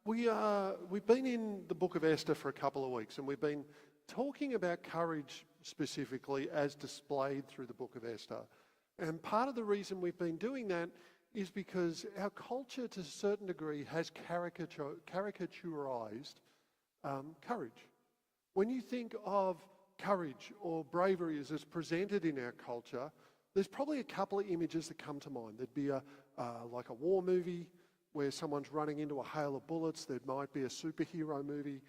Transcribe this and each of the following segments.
We've been in the book of Esther for a couple of weeks, and we've been talking about courage specifically as displayed through the book of Esther. And part of the reason we've been doing that is because our culture, to a certain degree, has caricaturized courage. When you think of courage or bravery as it's presented in our culture, there's probably a couple of images that come to mind. There'd be like a war movie where someone's running into a hail of bullets. There might be a superhero movie.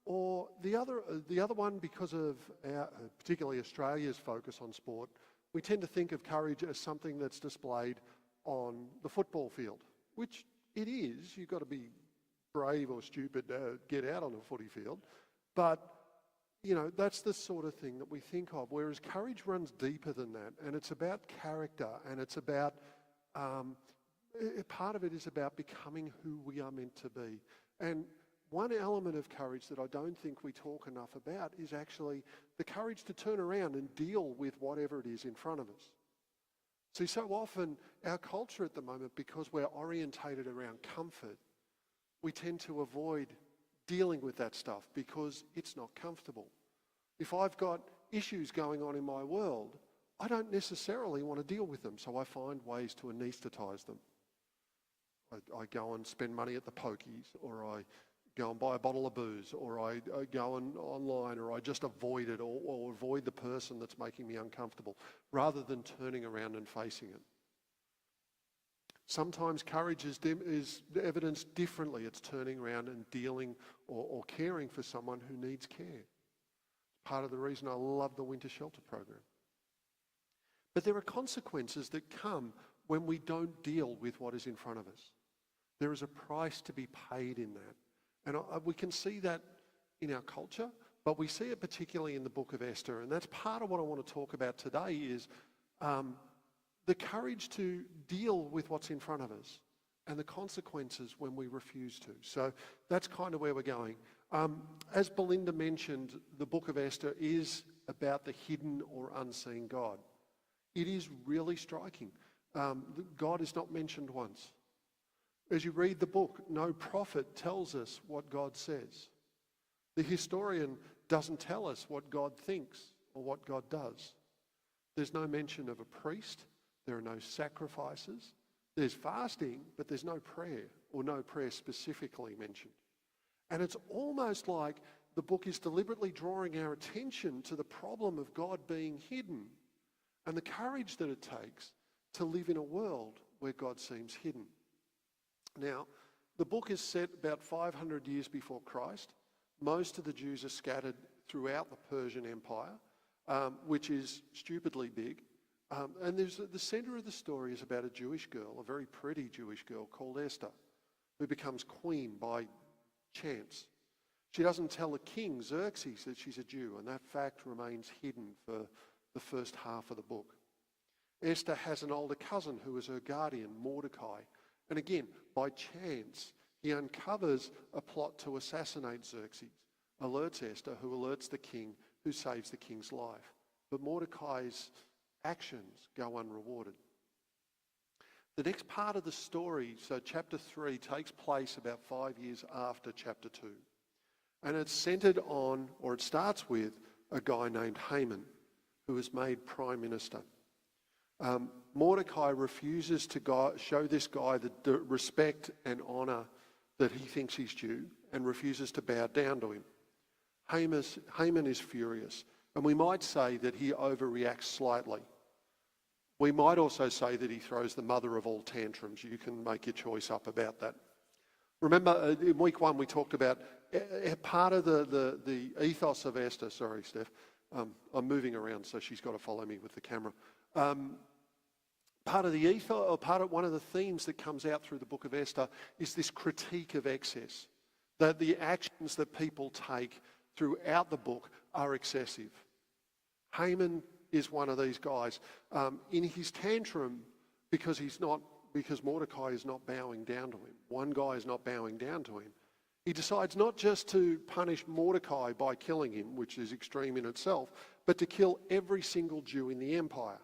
Or the other one, because of particularly Australia's focus on sport, we tend to think of courage as something that's displayed on the football field, which it is. You've got to be brave or stupid to get out on a footy field. But, you know, that's the sort of thing that we think of, whereas courage runs deeper than that, and it's about character, and it's about, part of it is about becoming who we are meant to be. And one element of courage that I don't think we talk enough about is actually the courage to turn around and deal with whatever it is in front of us. See, so often our culture at the moment, because we're orientated around comfort, we tend to avoid dealing with that stuff because it's not comfortable. If I've got issues going on in my world, I don't necessarily want to deal with them, so I find ways to anaesthetise them. I go and spend money at the pokies, or I go and buy a bottle of booze, or I go online, or I just avoid it, or avoid the person that's making me uncomfortable, rather than turning around and facing it. Sometimes courage is evidenced differently. It's turning around and dealing or caring for someone who needs care. Part of the reason I love the winter shelter program. But there are consequences that come when we don't deal with what is in front of us. There is a price to be paid in that. And we can see that in our culture, but we see it particularly in the book of Esther. And that's part of what I want to talk about today is the courage to deal with what's in front of us and the consequences when we refuse to. So that's kind of where we're going. As Belinda mentioned, the book of Esther is about the hidden or unseen God. It is really striking. God is not mentioned once. As you read the book, no prophet tells us what God says. The historian doesn't tell us what God thinks or what God does. There's no mention of a priest. There are no sacrifices. There's fasting, but there's no prayer, or no prayer specifically mentioned. And it's almost like the book is deliberately drawing our attention to the problem of God being hidden and the courage that it takes to live in a world where God seems hidden. Now, the book is set about 500 years before Christ. Most of the Jews are scattered throughout the Persian Empire, which is stupidly big. And the centre of the story is about a Jewish girl, a very pretty Jewish girl called Esther, who becomes queen by chance. She doesn't tell the king, Xerxes, that she's a Jew, and that fact remains hidden for the first half of the book. Esther has an older cousin who is her guardian, Mordecai. And again, by chance, he uncovers a plot to assassinate Xerxes, alerts Esther, who alerts the king, who saves the king's life. But Mordecai's actions go unrewarded. The next part of the story, so chapter 3, takes place about 5 years after chapter 2. And it's centred on, or it starts with, a guy named Haman, who is made prime minister. Mordecai refuses to show this guy the respect and honour that he thinks he's due, and refuses to bow down to him. Haman is furious, and we might say that he overreacts slightly. We might also say that he throws the mother of all tantrums. You can make your choice up about that. Remember, in week 1 we talked about part of the ethos of Esther. Sorry, Steph. I'm moving around, so she's got to follow me with the camera. Part of the ethos, or one of the themes that comes out through the book of Esther is this critique of excess. That the actions that people take throughout the book are excessive. Haman is one of these guys. In his tantrum, because Mordecai is not bowing down to him, one guy is not bowing down to him, he decides not just to punish Mordecai by killing him, which is extreme in itself, but to kill every single Jew in the empire.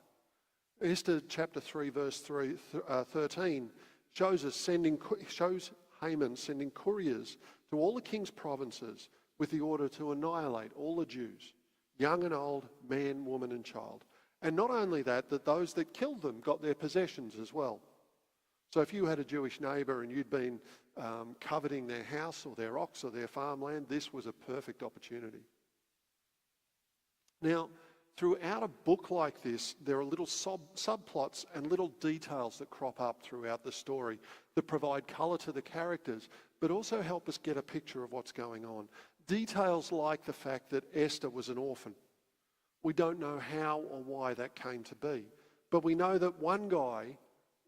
Esther chapter 3 verse 13 shows Haman sending couriers to all the king's provinces with the order to annihilate all the Jews, young and old, man, woman and child. And not only that those that killed them got their possessions as well. So if you had a Jewish neighbour and you'd been coveting their house or their ox or their farmland, this was a perfect opportunity. Now, throughout a book like this, there are little subplots and little details that crop up throughout the story that provide colour to the characters, but also help us get a picture of what's going on. Details like the fact that Esther was an orphan. We don't know how or why that came to be, but we know that one guy,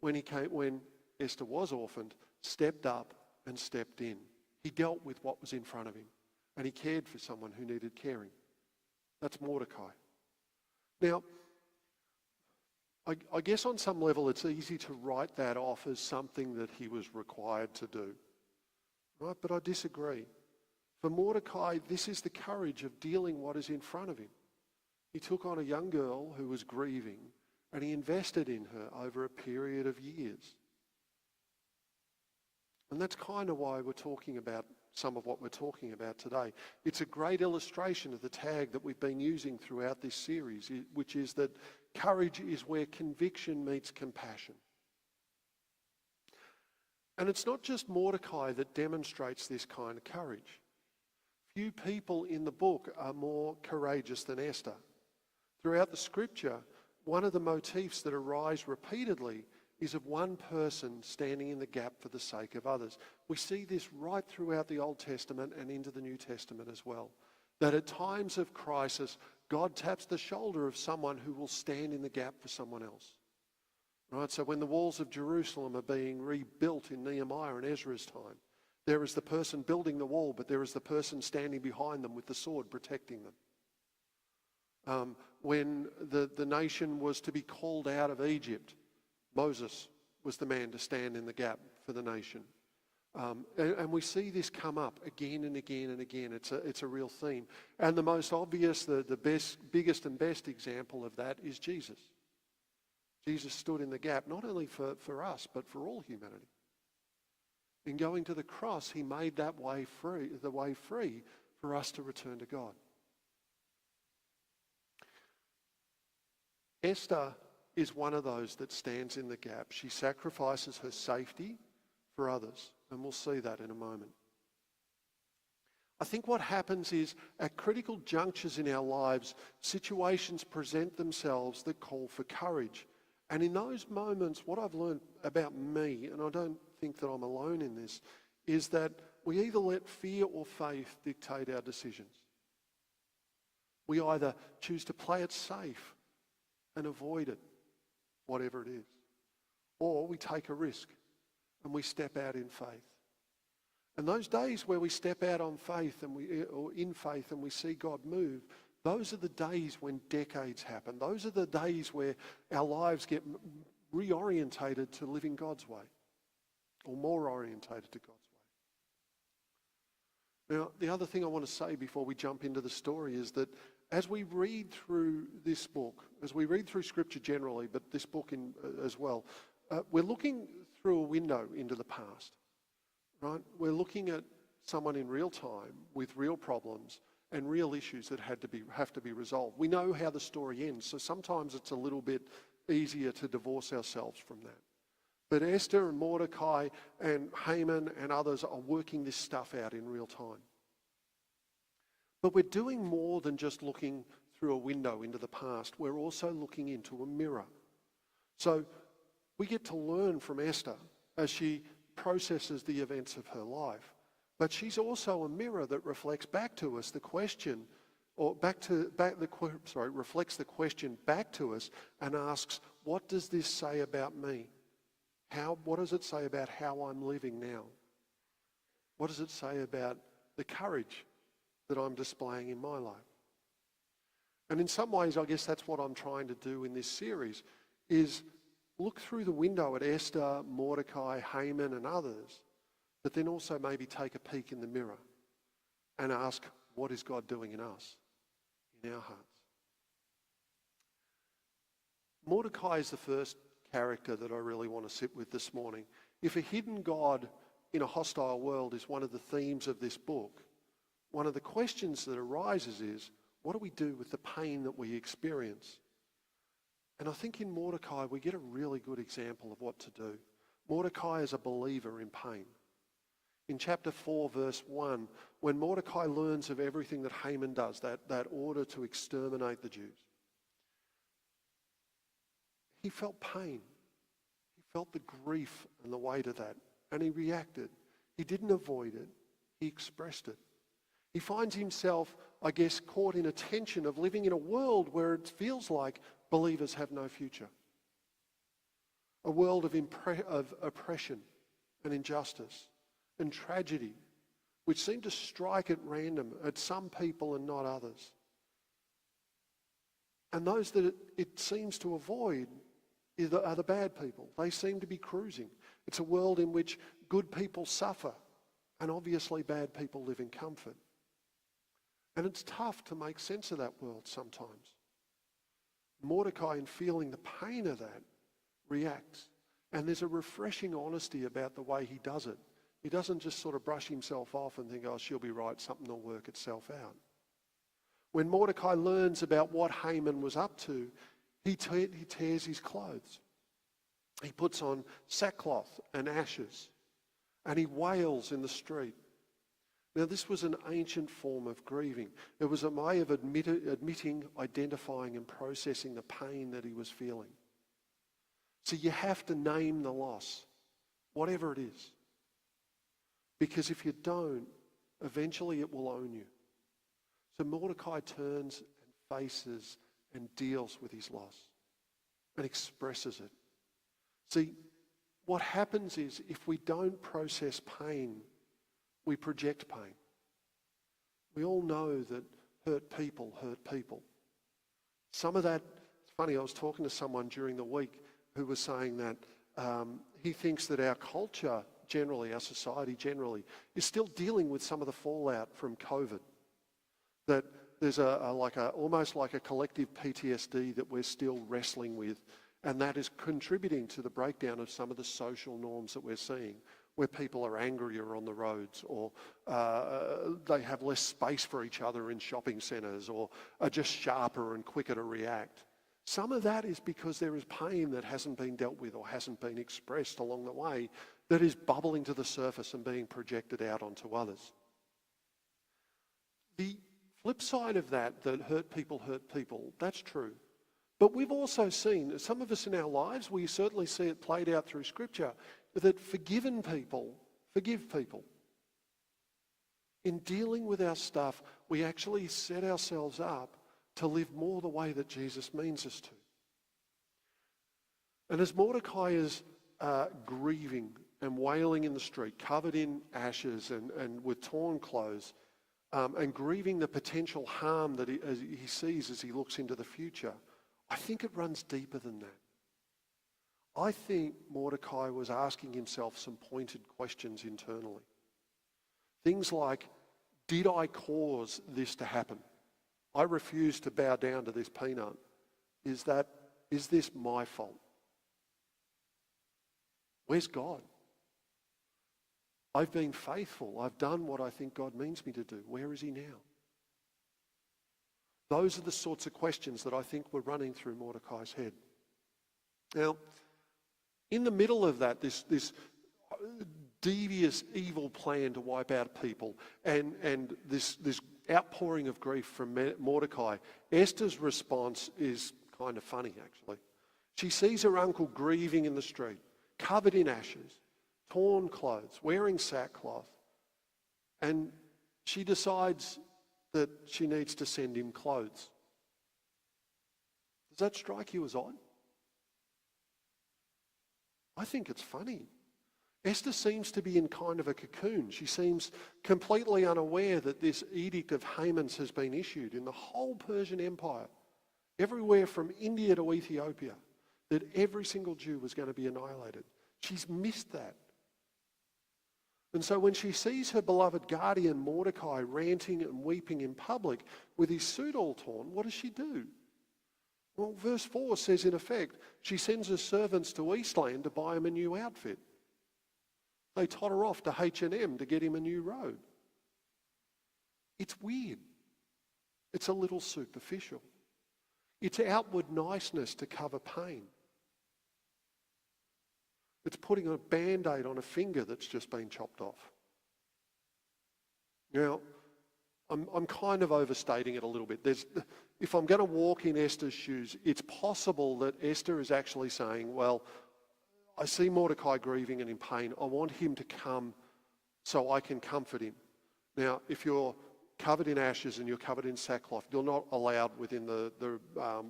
when Esther was orphaned, stepped up and stepped in. He dealt with what was in front of him, and he cared for someone who needed caring. That's Mordecai. Now, I guess on some level it's easy to write that off as something that he was required to do, right? But I disagree. For Mordecai, this is the courage of dealing what is in front of him. He took on a young girl who was grieving and he invested in her over a period of years. And that's kind of why we're talking about some of what we're talking about today. It's a great illustration of the tag that we've been using throughout this series, which is that courage is where conviction meets compassion. And it's not just Mordecai that demonstrates this kind of courage. Few people in the book are more courageous than Esther. Throughout the scripture, one of the motifs that arise repeatedly is of one person standing in the gap for the sake of others. We see this right throughout the Old Testament and into the New Testament as well. That at times of crisis, God taps the shoulder of someone who will stand in the gap for someone else. Right? So when the walls of Jerusalem are being rebuilt in Nehemiah and Ezra's time, there is the person building the wall, but there is the person standing behind them with the sword protecting them. When the nation was to be called out of Egypt, Moses was the man to stand in the gap for the nation. And we see this come up again and again and again. It's a real theme. And the most obvious, the biggest and best example of that is Jesus. Jesus stood in the gap, not only for us, but for all humanity. In going to the cross, he made that way free, the way free for us to return to God. Esther is one of those that stands in the gap. She sacrifices her safety for others, and we'll see that in a moment. I think what happens is at critical junctures in our lives, situations present themselves that call for courage. And in those moments, what I've learned about me, and I don't think that I'm alone in this, is that we either let fear or faith dictate our decisions. We either choose to play it safe and avoid it, whatever it is, or we take a risk and we step out in faith. And those days where we step out on faith or in faith and we see God move, those are the days when decades happen. Those are the days where our lives get reorientated to living God's way, or more orientated to God's way. Now, the other thing I want to say before we jump into the story is that as we read through this book, as we read through Scripture generally, but this book as well, we're looking through a window into the past, right? We're looking at someone in real time with real problems and real issues that have to be resolved. We know how the story ends, so sometimes it's a little bit easier to divorce ourselves from that. But Esther and Mordecai and Haman and others are working this stuff out in real time. But we're doing more than just looking through a window into the past. We're also looking into a mirror. So we get to learn from Esther as she processes the events of her life. But she's also a mirror that reflects back to us the question, reflects the question back to us and asks, what does this say about me? What does it say about how I'm living now? What does it say about the courage that I'm displaying in my life? And in some ways, I guess that's what I'm trying to do in this series, is look through the window at Esther, Mordecai, Haman and others, but then also maybe take a peek in the mirror and ask, what is God doing in us, in our hearts? Mordecai is the first character that I really want to sit with this morning. If a hidden God in a hostile world is one of the themes of this book, one of the questions that arises is, what do we do with the pain that we experience? And I think in Mordecai we get a really good example of what to do. Mordecai is a believer in pain. In chapter 4, verse 1, when Mordecai learns of everything that Haman does, that order to exterminate the Jews, he felt pain. He felt the grief and the weight of that, and he reacted. He didn't avoid it. He expressed it. He finds himself, I guess, caught in a tension of living in a world where it feels like believers have no future. A world of oppression and injustice and tragedy, which seem to strike at random at some people and not others. And those that it seems to avoid are the bad people. They seem to be cruising. It's a world in which good people suffer and obviously bad people live in comfort. And it's tough to make sense of that world sometimes. Mordecai, in feeling the pain of that, reacts. And there's a refreshing honesty about the way he does it. He doesn't just sort of brush himself off and think, oh, she'll be right, something will work itself out. When Mordecai learns about what Haman was up to, he tears his clothes. He puts on sackcloth and ashes, and he wails in the street. Now, this was an ancient form of grieving. It was a way of admitting, identifying, and processing the pain that he was feeling. So you have to name the loss, whatever it is. Because if you don't, eventually it will own you. So Mordecai turns and faces and deals with his loss and expresses it. See, what happens is if we don't process pain, we project pain. We all know that hurt people hurt people. Some of that, it's funny, I was talking to someone during the week who was saying that he thinks that our culture generally, our society generally, is still dealing with some of the fallout from COVID. That there's almost like a collective PTSD that we're still wrestling with, and that is contributing to the breakdown of some of the social norms that we're seeing, where people are angrier on the roads, or they have less space for each other in shopping centres, or are just sharper and quicker to react. Some of that is because there is pain that hasn't been dealt with or hasn't been expressed along the way that is bubbling to the surface and being projected out onto others. The flip side of that hurt people, that's true. But we've also seen, some of us in our lives, we certainly see it played out through Scripture, that forgiven people forgive people. In dealing with our stuff, we actually set ourselves up to live more the way that Jesus means us to. And as Mordecai is grieving and wailing in the street, covered in ashes and with torn clothes, and grieving the potential harm that he sees as he looks into the future, I think it runs deeper than that. I think Mordecai was asking himself some pointed questions internally. Things like, did I cause this to happen? I refuse to bow down to this peanut. Is this my fault? Where's God? I've been faithful. I've done what I think God means me to do. Where is he now? Those are the sorts of questions that I think were running through Mordecai's head. Now, in the middle of that, this devious, evil plan to wipe out people and this outpouring of grief from Mordecai, Esther's response is kind of funny, actually. She sees her uncle grieving in the street, covered in ashes, torn clothes, wearing sackcloth, and she decides that she needs to send him clothes. Does that strike you as odd? I think it's funny. Esther seems to be in kind of a cocoon. She seems completely unaware that this edict of Haman's has been issued in the whole Persian Empire, everywhere from India to Ethiopia, that every single Jew was going to be annihilated. She's missed that. And so when she sees her beloved guardian Mordecai ranting and weeping in public with his suit all torn, what does she do? Well, verse 4 says, in effect, she sends her servants to Eastland to buy him a new outfit. They totter off to H&M to get him a new robe. It's weird. It's a little superficial. It's outward niceness to cover pain. It's putting a Band-Aid on a finger that's just been chopped off. Now, I'm kind of overstating it a little bit. If I'm going to walk in Esther's shoes, it's possible that Esther is actually saying, well, I see Mordecai grieving and in pain. I want him to come so I can comfort him. Now, if you're covered in ashes and you're covered in sackcloth, you're not allowed within the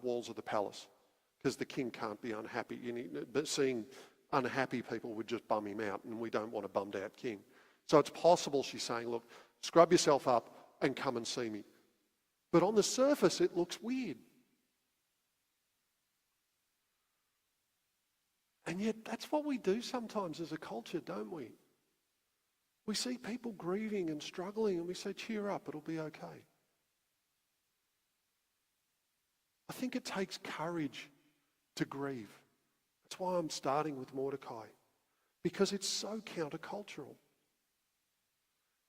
walls of the palace because the king can't be unhappy. But seeing unhappy people would just bum him out, and we don't want a bummed out king. So it's possible she's saying, look, scrub yourself up and come and see me. But on the surface, it looks weird. And yet that's what we do sometimes as a culture, don't we? We see people grieving and struggling and we say, cheer up, it'll be okay. I think it takes courage to grieve. That's why I'm starting with Mordecai, because it's so countercultural.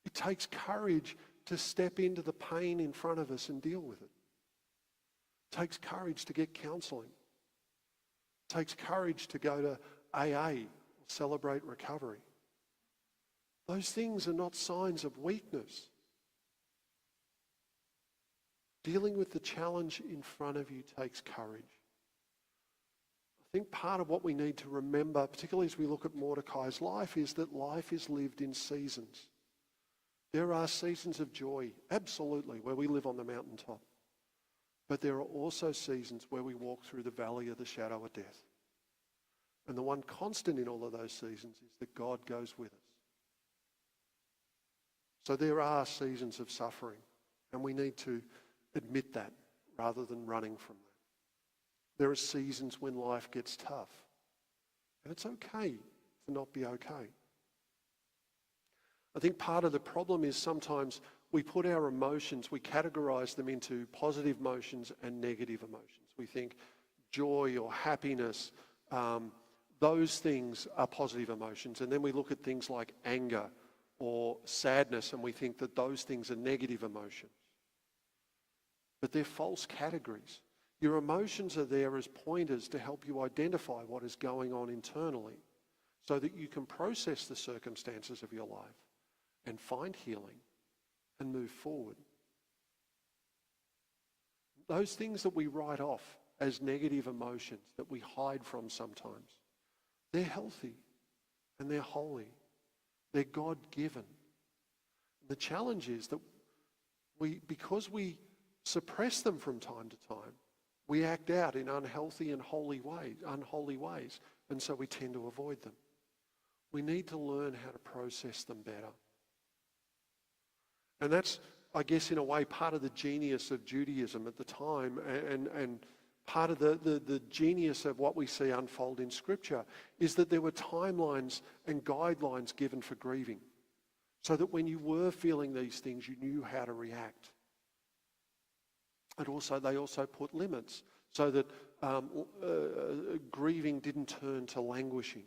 It takes courage to step into the pain in front of us and deal with it. It takes courage to get counselling. It takes courage to go to AA, celebrate recovery. Those things are not signs of weakness. Dealing with the challenge in front of you takes courage. I think part of what we need to remember, particularly as we look at Mordecai's life, is that life is lived in seasons. There are seasons of joy, absolutely, where we live on the mountaintop. But there are also seasons where we walk through the valley of the shadow of death. And the one constant in all of those seasons is that God goes with us. So there are seasons of suffering, and we need to admit that rather than running from that. There are seasons when life gets tough, and it's okay to not be okay. I think part of the problem is sometimes we put our emotions, we categorize them into positive emotions and negative emotions. We think joy or happiness, those things are positive emotions. And then we look at things like anger or sadness and we think that those things are negative emotions. But they're false categories. Your emotions are there as pointers to help you identify what is going on internally so that you can process the circumstances of your life and find healing and move forward. Those things that we write off as negative emotions that we hide from sometimes, they're healthy and they're holy. They're God-given. The challenge is that because we suppress them from time to time, we act out in unhealthy and unholy ways, and so we tend to avoid them. We need to learn how to process them better. And that's, I guess, in a way, part of the genius of Judaism at the time and part of the genius of what we see unfold in Scripture is that there were timelines and guidelines given for grieving so that when you were feeling these things, you knew how to react. And also, they also put limits so that grieving didn't turn to languishing.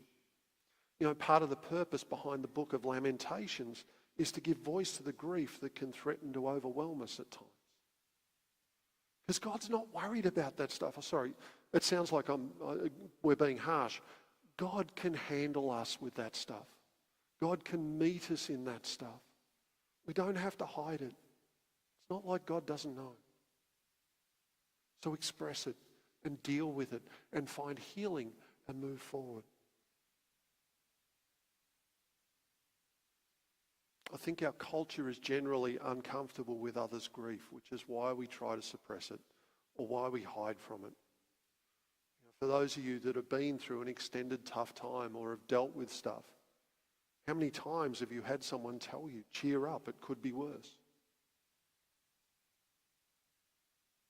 You know, part of the purpose behind the book of Lamentations is to give voice to the grief that can threaten to overwhelm us at times. Because God's not worried about that stuff. Oh, sorry, it sounds like we're being harsh. God can handle us with that stuff. God can meet us in that stuff. We don't have to hide it. It's not like God doesn't know. So express it and deal with it and find healing and move forward. I think our culture is generally uncomfortable with others' grief, which is why we try to suppress it or why we hide from it. For those of you that have been through an extended tough time or have dealt with stuff, how many times have you had someone tell you, cheer up, it could be worse?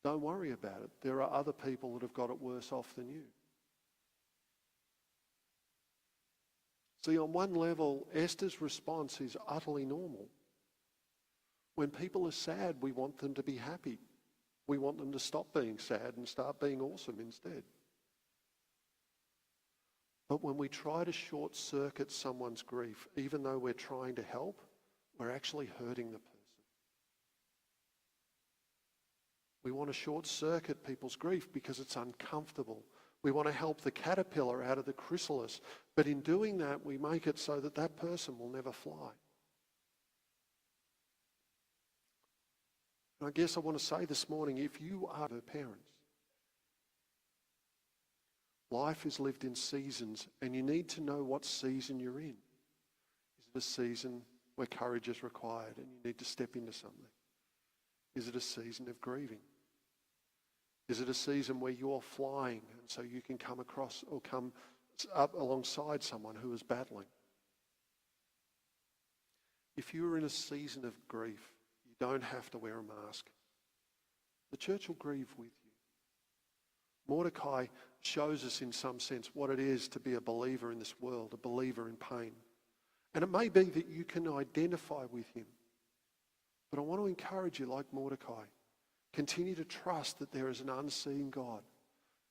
Don't worry about it. There are other people that have got it worse off than you. See, on one level, Esther's response is utterly normal. When people are sad, we want them to be happy. We want them to stop being sad and start being awesome instead. But when we try to short-circuit someone's grief, even though we're trying to help, we're actually hurting the person. We want to short-circuit people's grief because it's uncomfortable. We want to help the caterpillar out of the chrysalis. But in doing that, we make it so that that person will never fly. And I guess I want to say this morning, if you are her parents, life is lived in seasons, and you need to know what season you're in. Is it a season where courage is required and you need to step into something? Is it a season of grieving? Is it a season where you're flying and so you can come across or come up alongside someone who is battling? If you're in a season of grief, you don't have to wear a mask. The church will grieve with you. Mordecai shows us in some sense what it is to be a believer in this world, a believer in pain. And it may be that you can identify with him. But I want to encourage you, like Mordecai, continue to trust that there is an unseen God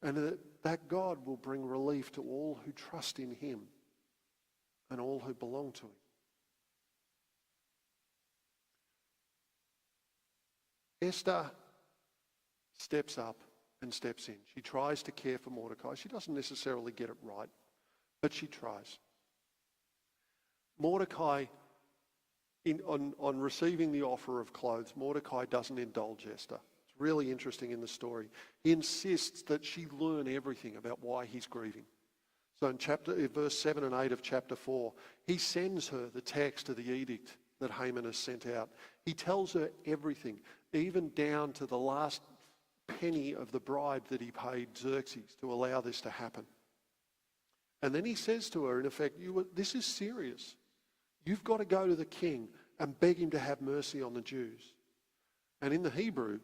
and that God will bring relief to all who trust in him and all who belong to him. Esther steps up and steps in. She tries to care for Mordecai. She doesn't necessarily get it right, but she tries. Mordecai, on receiving the offer of clothes, Mordecai doesn't indulge Esther. It's really interesting in the story. He insists that she learn everything about why he's grieving. So in verse 7 and 8 of chapter 4, he sends her the text of the edict that Haman has sent out. He tells her everything, even down to the last penny of the bribe that he paid Xerxes to allow this to happen. And then he says to her, in effect, this is serious. You've got to go to the king and beg him to have mercy on the Jews. And in the Hebrew,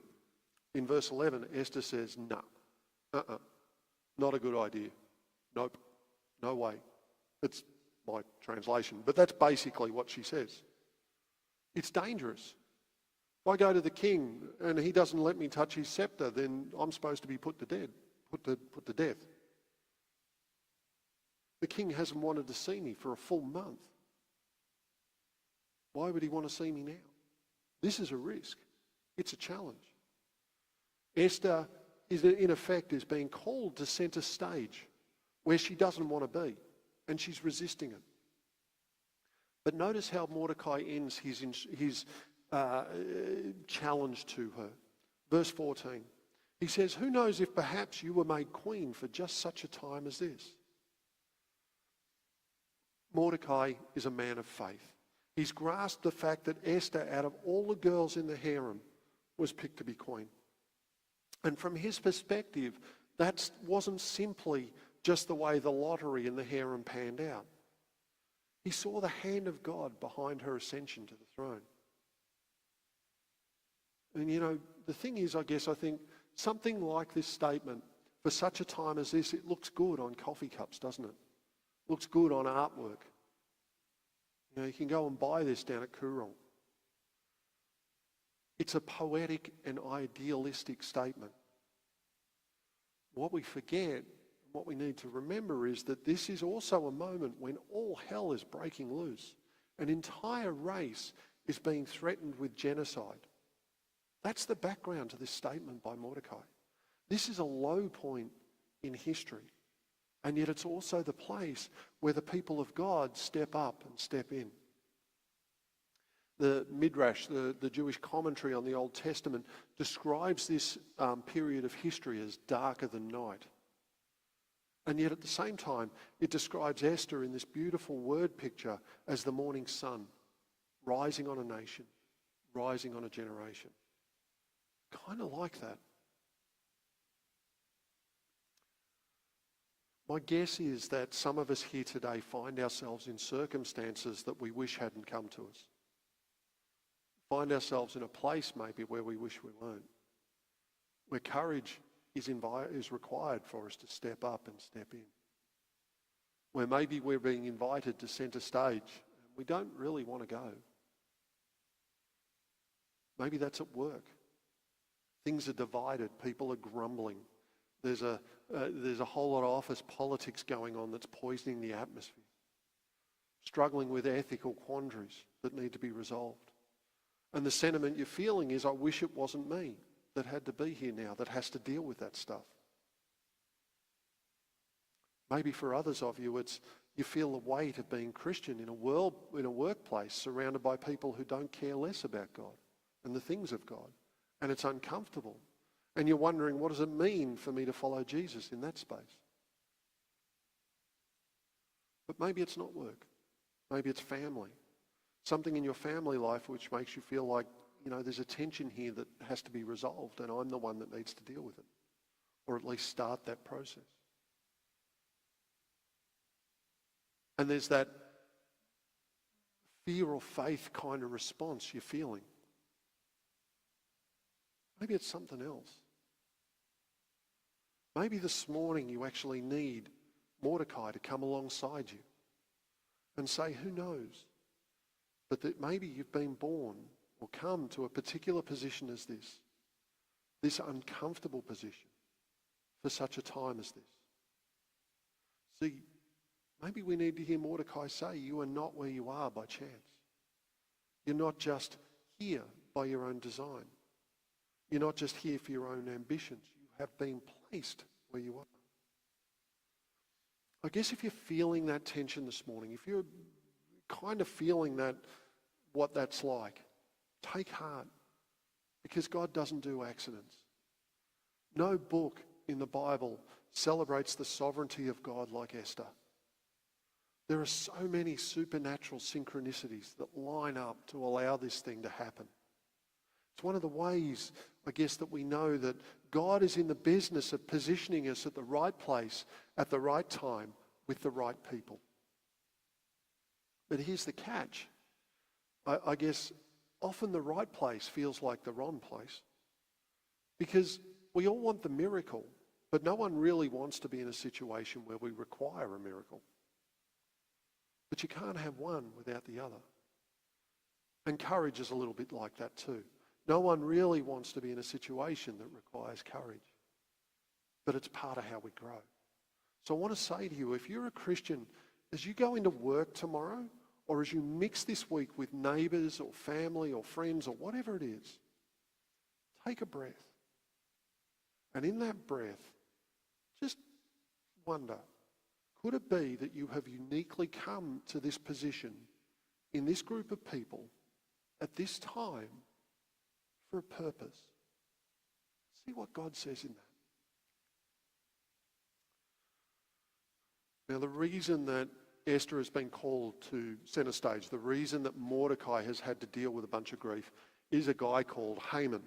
in verse 11, Esther says, no, not a good idea. Nope, no way. It's my translation, but that's basically what she says. It's dangerous. If I go to the king and he doesn't let me touch his scepter, then I'm supposed to be put to death. The king hasn't wanted to see me for a full month. Why would he want to see me now? This is a risk. It's a challenge. Esther, in effect, is being called to centre stage where she doesn't want to be, and she's resisting it. But notice how Mordecai ends his challenge to her. Verse 14. He says, who knows if perhaps you were made queen for just such a time as this? Mordecai is a man of faith. He's grasped the fact that Esther, out of all the girls in the harem, was picked to be queen. And from his perspective, that wasn't simply just the way the lottery and the harem panned out. He saw the hand of God behind her ascension to the throne. And the thing is, I think something like this statement, for such a time as this, it looks good on coffee cups, doesn't it? Looks good on artwork. You can go and buy this down at Coorong. It's a poetic and idealistic statement. What we forget, what we need to remember is that this is also a moment when all hell is breaking loose. An entire race is being threatened with genocide. That's the background to this statement by Mordecai. This is a low point in history. And yet it's also the place where the people of God step up and step in. The Midrash, the Jewish commentary on the Old Testament, describes this period of history as darker than night. And yet at the same time, it describes Esther in this beautiful word picture as the morning sun, rising on a nation, rising on a generation. Kind of like that. My guess is that some of us here today find ourselves in circumstances that we wish hadn't come to us. Find ourselves in a place maybe where we wish we weren't. Where courage is required for us to step up and step in. Where maybe we're being invited to centre stage and we don't really want to go. Maybe that's at work. Things are divided. People are grumbling. There's a whole lot of office politics going on that's poisoning the atmosphere. Struggling with ethical quandaries that need to be resolved. And the sentiment you're feeling is, I wish it wasn't me that had to be here now, that has to deal with that stuff. Maybe for others of you, it's you feel the weight of being Christian in a workplace surrounded by people who don't care less about God and the things of God. And it's uncomfortable. And you're wondering, what does it mean for me to follow Jesus in that space? But maybe it's not work. Maybe it's family. Something in your family life which makes you feel like, there's a tension here that has to be resolved and I'm the one that needs to deal with it. Or at least start that process. And there's that fear or faith kind of response you're feeling. Maybe it's something else. Maybe this morning you actually need Mordecai to come alongside you and say, who knows? But that maybe you've been born or come to a particular position as this uncomfortable position for such a time as this. See, maybe we need to hear Mordecai say, you are not where you are by chance. You're not just here by your own design. You're not just here for your own ambitions. You have been placed where you are. I guess if you're feeling that tension this morning, if you're kind of feeling what that's like, take heart, because God doesn't do accidents. No book in the Bible celebrates the sovereignty of God like Esther. There are so many supernatural synchronicities that line up to allow this thing to happen. It's one of the ways, I guess, that we know that God is in the business of positioning us at the right place, at the right time, with the right people. But here's the catch. I guess often the right place feels like the wrong place. Because we all want the miracle, but no one really wants to be in a situation where we require a miracle. But you can't have one without the other. And courage is a little bit like that too. No one really wants to be in a situation that requires courage. But it's part of how we grow. So I want to say to you, if you're a Christian, as you go into work tomorrow, or as you mix this week with neighbours or family or friends or whatever it is, take a breath. And in that breath, just wonder, could it be that you have uniquely come to this position in this group of people at this time for a purpose? See what God says in that. Now, the reason that Esther has been called to centre stage, the reason that Mordecai has had to deal with a bunch of grief, is a guy called Haman.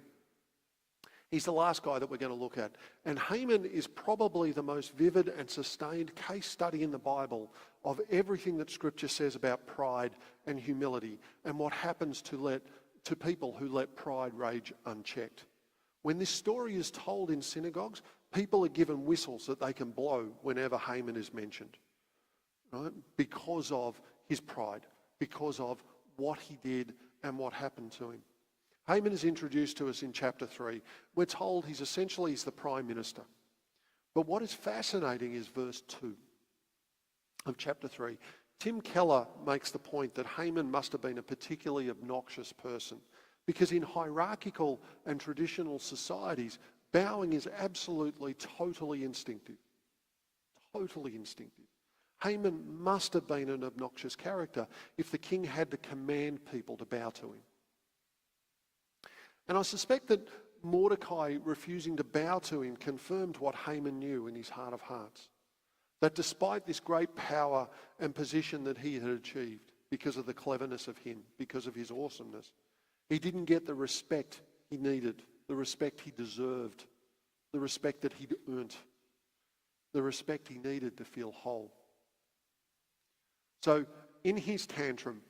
He's the last guy that we're going to look at. And Haman is probably the most vivid and sustained case study in the Bible of everything that Scripture says about pride and humility and what happens to people who let pride rage unchecked. When this story is told in synagogues, people are given whistles that they can blow whenever Haman is mentioned, right? Because of his pride, because of what he did and what happened to him. Haman is introduced to us in chapter 3. We're told he's the prime minister. But what is fascinating is verse 2 of chapter 3. Tim Keller makes the point that Haman must have been a particularly obnoxious person because in hierarchical and traditional societies, bowing is absolutely, totally instinctive. Totally instinctive. Haman must have been an obnoxious character if the king had to command people to bow to him. And I suspect that Mordecai refusing to bow to him confirmed what Haman knew in his heart of hearts. That despite this great power and position that he had achieved because of the cleverness of him, because of his awesomeness, he didn't get the respect he needed, the respect he deserved, the respect that he'd earned, the respect he needed to feel whole. So in his tantrum,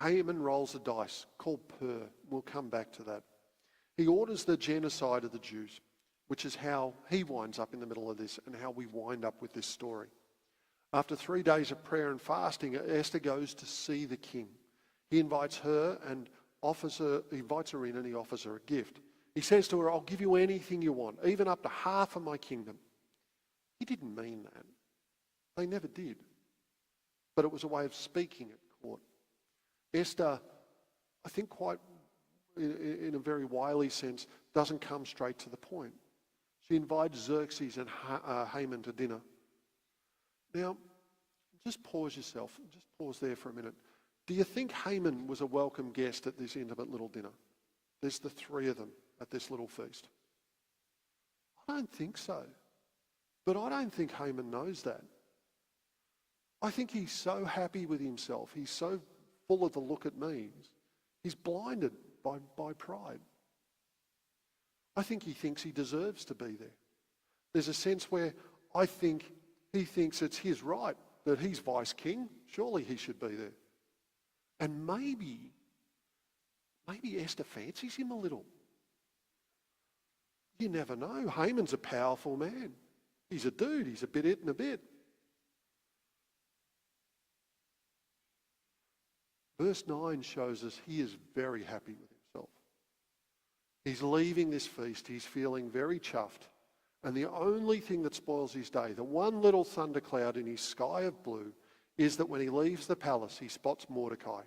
Haman rolls a dice called Pur. We'll come back to that. He orders the genocide of the Jews, which is how he winds up in the middle of this and how we wind up with this story. After 3 days of prayer and fasting, Esther goes to see the king. He invites her and invites her in and he offers her a gift. He says to her, I'll give you anything you want, even up to half of my kingdom. He didn't mean that. They never did. But it was a way of speaking at court. Esther, I think quite in a very wily sense, doesn't come straight to the point. She invites Xerxes and Haman to dinner. Now, just pause yourself. Just pause there for a minute. Do you think Haman was a welcome guest at this intimate little dinner? There's the three of them at this little feast. I don't think so. But I don't think Haman knows that. I think he's so happy with himself. He's so full of the look at me. He's blinded by pride. I think he thinks he deserves to be there. There's a sense where I think he thinks it's his right that he's vice king. Surely he should be there. And maybe Esther fancies him a little. You never know. Haman's a powerful man. He's a dude. He's a bit it and a bit. Verse 9 shows us he is very happy with himself. He's leaving this feast. He's feeling very chuffed. And the only thing that spoils his day, the one little thundercloud in his sky of blue, is that when he leaves the palace, he spots Mordecai,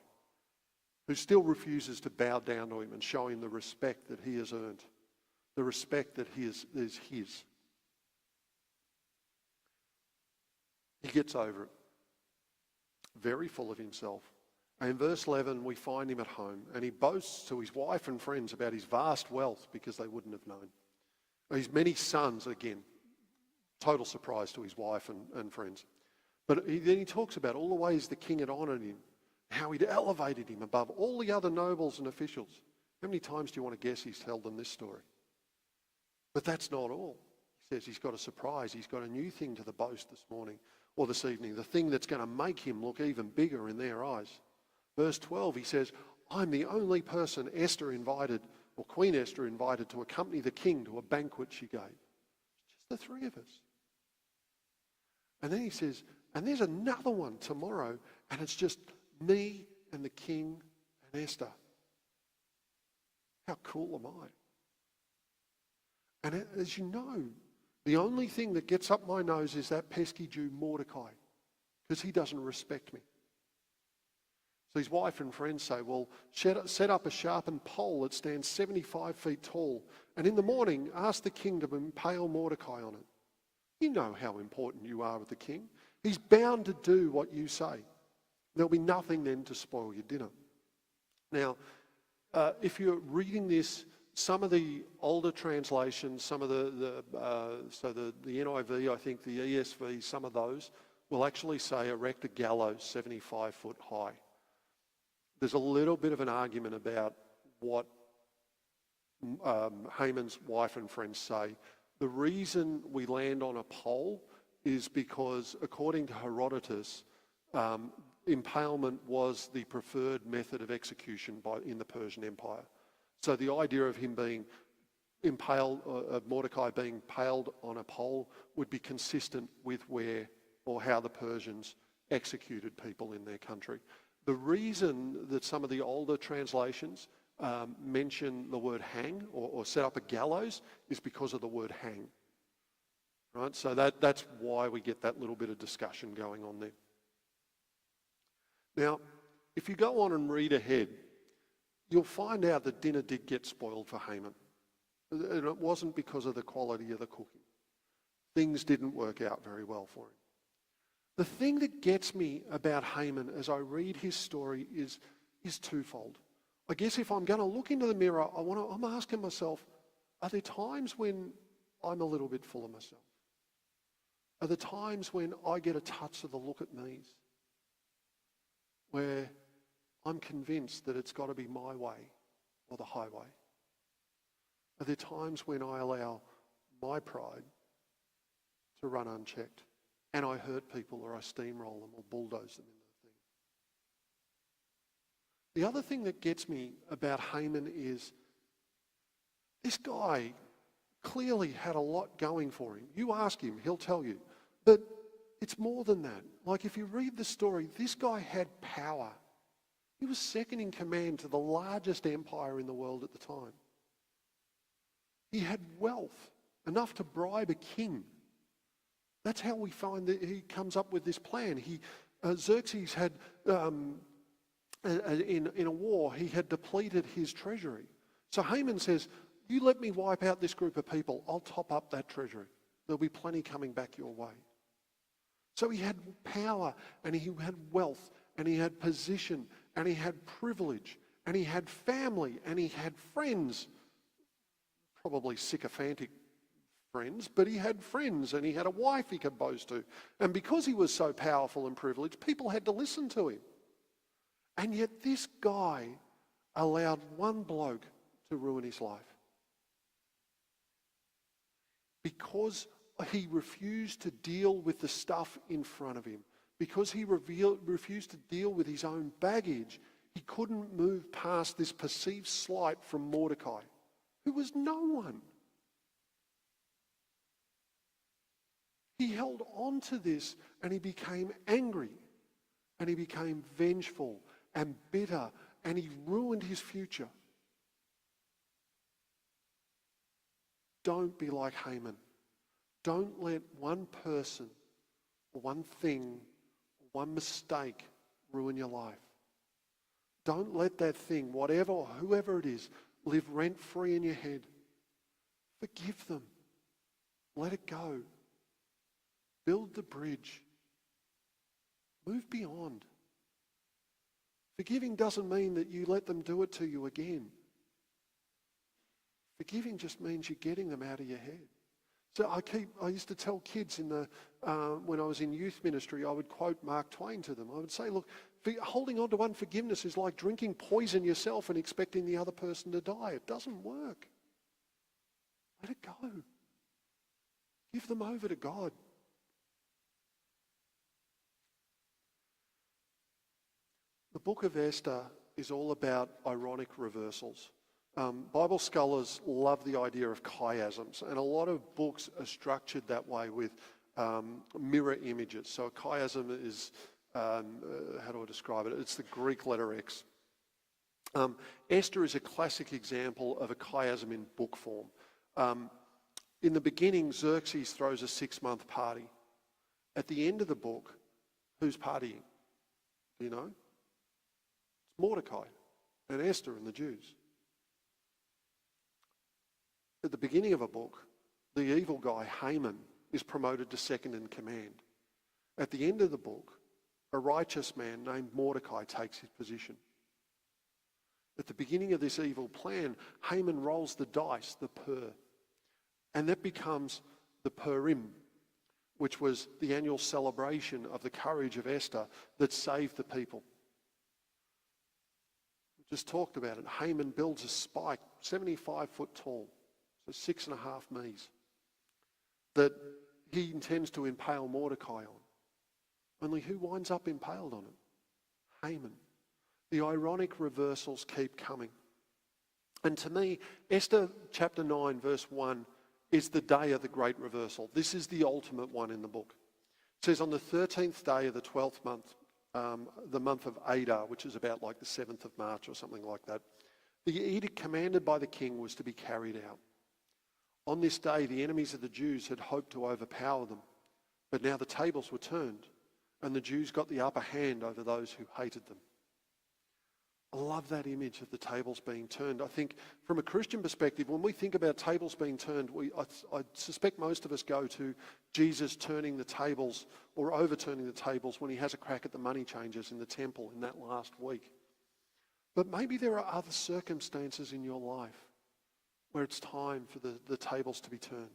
who still refuses to bow down to him and show him the respect that he has earned, the respect that is his. He gets over it, very full of himself. And in verse 11, we find him at home, and he boasts to his wife and friends about his vast wealth because they wouldn't have known. His many sons, again, total surprise to his wife and friends. But then he talks about all the ways the king had honoured him, how he'd elevated him above all the other nobles and officials. How many times do you want to guess he's told them this story? But that's not all. He says he's got a surprise. He's got a new thing to the boast this morning or this evening, the thing that's going to make him look even bigger in their eyes. Verse 12, he says, I'm the only person Esther invited, or Queen Esther invited to accompany the king to a banquet she gave. Just the three of us. And then he says, and there's another one tomorrow, and it's just me and the king and Esther. How cool am I? And as you know, the only thing that gets up my nose is that pesky Jew Mordecai, because he doesn't respect me. So his wife and friends say, well, set up a sharpened pole that stands 75 feet tall, and in the morning ask the king to impale Mordecai on it. You know how important you are with the king. He's bound to do what you say. There'll be nothing then to spoil your dinner. Now, if you're reading this, some of the older translations, some of the NIV, I think the ESV, some of those will actually say erect a gallows 75 foot high. There's a little bit of an argument about what Haman's wife and friends say. The reason we land on a pole is because, according to Herodotus, impalement was the preferred method of execution in the Persian Empire. So the idea of him being impaled, of Mordecai being impaled on a pole, would be consistent with where or how the Persians executed people in their country. The reason that some of the older translations mention the word hang or set up a gallows is because of the word hang. Right? So that's why we get that little bit of discussion going on there. Now, if you go on and read ahead, you'll find out that dinner did get spoiled for Haman. And it wasn't because of the quality of the cooking. Things didn't work out very well for him. The thing that gets me about Haman as I read his story is twofold. I guess if I'm going to look into the mirror, I'm asking myself, are there times when I'm a little bit full of myself? Are there times when I get a touch of the look at me's, where I'm convinced that it's got to be my way or the highway? Are there times when I allow my pride to run unchecked and I hurt people or I steamroll them or bulldoze them into the thing? The other thing that gets me about Haman is this guy clearly had a lot going for him. You ask him, he'll tell you. But it's more than that. Like, if you read the story, this guy had power. He was second in command to the largest empire in the world at the time. He had wealth, enough to bribe a king. That's how we find that he comes up with this plan. Xerxes had, in a war, he had depleted his treasury. So Haman says, you let me wipe out this group of people, I'll top up that treasury. There'll be plenty coming back your way. So he had power, and he had wealth, and he had position, and he had privilege, and he had family, and he had friends, probably sycophantic friends, but he had friends, and he had a wife he could boast to. And because he was so powerful and privileged, people had to listen to him. And yet this guy allowed one bloke to ruin his life. Because he refused to deal with the stuff in front of him, because he refused to deal with his own baggage, he couldn't move past this perceived slight from Mordecai, who was no one. He held on to this, and he became angry, and he became vengeful and bitter, and he ruined his future. Don't be like Haman. Don't let one person or one thing or one mistake ruin your life. Don't let that thing, whatever or whoever it is, live rent-free in your head. Forgive them. Let it go. Build the bridge. Move beyond. Forgiving doesn't mean that you let them do it to you again. Forgiving just means you're getting them out of your head. So I used to tell kids when I was in youth ministry, I would quote Mark Twain to them. I would say, look, holding on to unforgiveness is like drinking poison yourself and expecting the other person to die. It doesn't work. Let it go. Give them over to God. The book of Esther is all about ironic reversals. Bible scholars love the idea of chiasms, and a lot of books are structured that way with mirror images. So a chiasm is, how do I describe it? It's the Greek letter X. Esther is a classic example of a chiasm in book form. In the beginning, Xerxes throws a 6-month party. At the end of the book, who's partying? Do you know? It's Mordecai and Esther and the Jews. At the beginning of a book, the evil guy, Haman, is promoted to second in command. At the end of the book, a righteous man named Mordecai takes his position. At the beginning of this evil plan, Haman rolls the dice, the pur, and that becomes the Purim, which was the annual celebration of the courage of Esther that saved the people. We just talked about it. Haman builds a spike, 75 foot tall, so 6.5 meters, that he intends to impale Mordecai on. Only who winds up impaled on it? Haman. The ironic reversals keep coming. And to me, Esther chapter 9, verse 1 is the day of the great reversal. This is the ultimate one in the book. It says, on the 13th day of the 12th month, the month of Adar, which is about like the 7th of March or something like that, the edict commanded by the king was to be carried out. On this day, the enemies of the Jews had hoped to overpower them, but now the tables were turned, and the Jews got the upper hand over those who hated them. I love that image of the tables being turned. I think from a Christian perspective, when we think about tables being turned, I suspect most of us go to Jesus turning the tables or overturning the tables when he has a crack at the money changers in the temple in that last week. But maybe there are other circumstances in your life where it's time for the tables to be turned.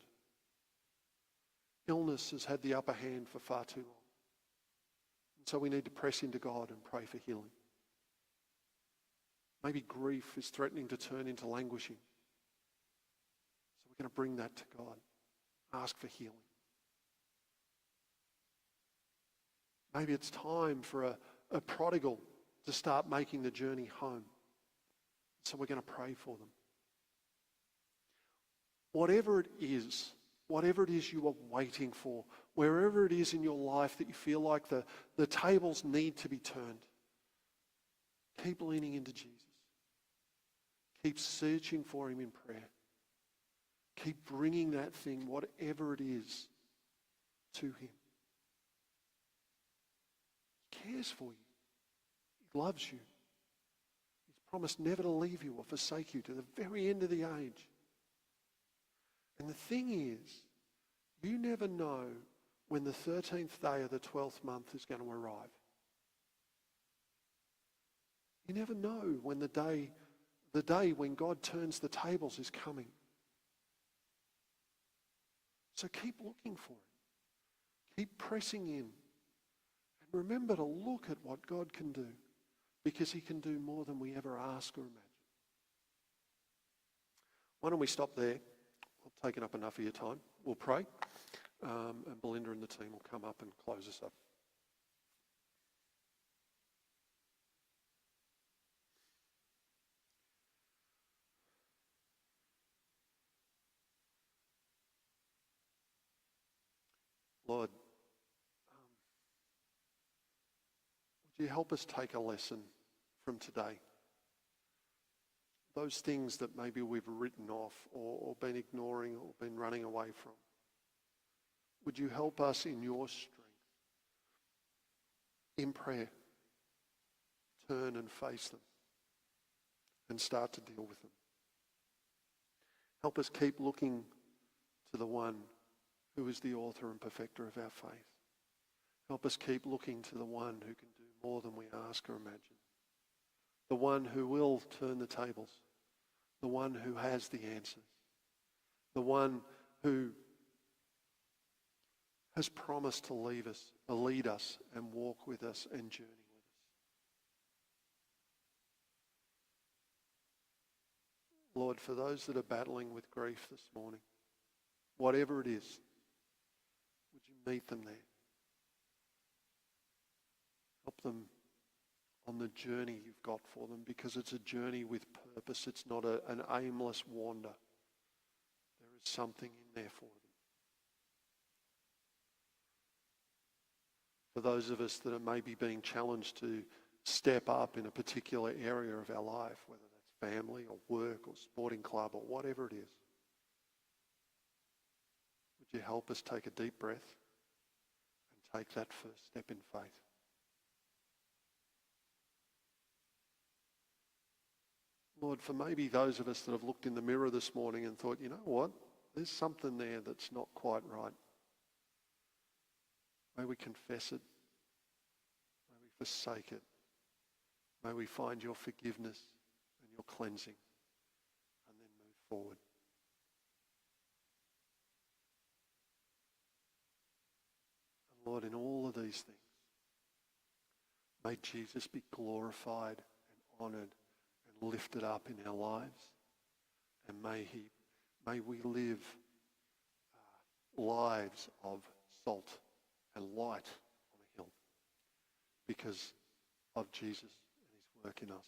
Illness has had the upper hand for far too long. And so we need to press into God and pray for healing. Maybe grief is threatening to turn into languishing. So we're going to bring that to God. Ask for healing. Maybe it's time for a prodigal to start making the journey home. So we're going to pray for them. Whatever it is you are waiting for, wherever it is in your life that you feel like the tables need to be turned, keep leaning into Jesus. Keep searching for him in prayer. Keep bringing that thing, whatever it is, to him. He cares for you. He loves you. He's promised never to leave you or forsake you to the very end of the age. And the thing is, you never know when the 13th day of the 12th month is going to arrive. You never know when the day when God turns the tables is coming. So keep looking for it. Keep pressing in. And remember to look at what God can do, because he can do more than we ever ask or imagine. Why don't we stop there? I've taken up enough of your time. We'll pray. And Belinda and the team will come up and close us up. Lord, would you help us take a lesson from today? Those things that maybe we've written off or been ignoring or been running away from. Would you help us in your strength, in prayer, turn and face them and start to deal with them? Help us keep looking to the one who is the author and perfecter of our faith. Help us keep looking to the one who can do more than we ask or imagine. The one who will turn the tables. The one who has the answers. The one who has promised to lead us and walk with us and journey with us. Lord, for those that are battling with grief this morning, whatever it is, would you meet them there? Help them on the journey you've got for them, because it's a journey with purpose. It's not an aimless wander. There is something in there for them. For those of us that are maybe being challenged to step up in a particular area of our life, whether that's family or work or sporting club or whatever it is, would you help us take a deep breath and take that first step in faith? Lord, for maybe those of us that have looked in the mirror this morning and thought, you know what, there's something there that's not quite right. May we confess it. May we forsake it. May we find your forgiveness and your cleansing and then move forward. And Lord, in all of these things, may Jesus be glorified and honoured and lifted up in our lives. And may we live lives of salt and light on a hill because of Jesus and his work in us.